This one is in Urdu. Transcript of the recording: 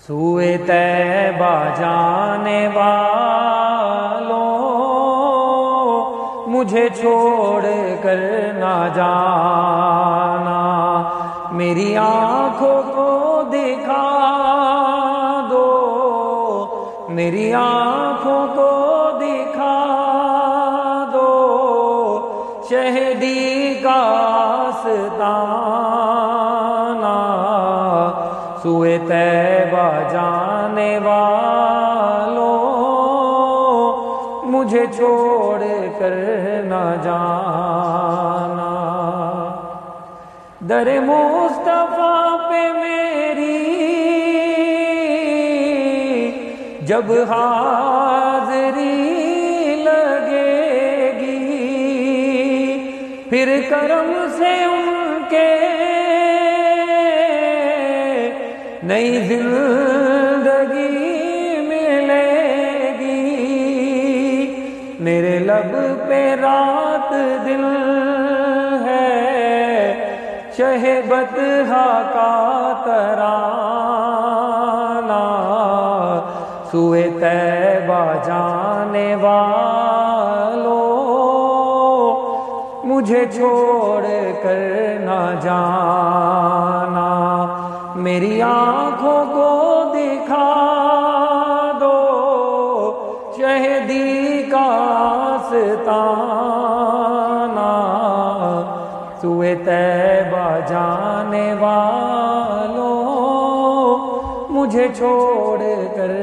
سوئے طیبہ جانے والوں مجھے چھوڑ کر نہ جانا، میری آنکھوں کو دکھا دو، میری آنکھوں کو دکھا دو شہدی کا آستانہ، سوئے طیبہ جانے والوں مجھے چھوڑ کر نہ جانا۔ در مصطفیٰ پہ میری جب حاضری لگے گی، پھر کرم سے ان کے نئی زندگی ملے گی، میرے لب پہ رات دن ہے شہبت کا ترانہ، سوئے طیبہ جانے والوں مجھے چھوڑ کر نہ جانا، میری آنکھوں کو دکھا دو شہدی کا آستانہ، سوئے طیبہ جانے والوں مجھے چھوڑ کر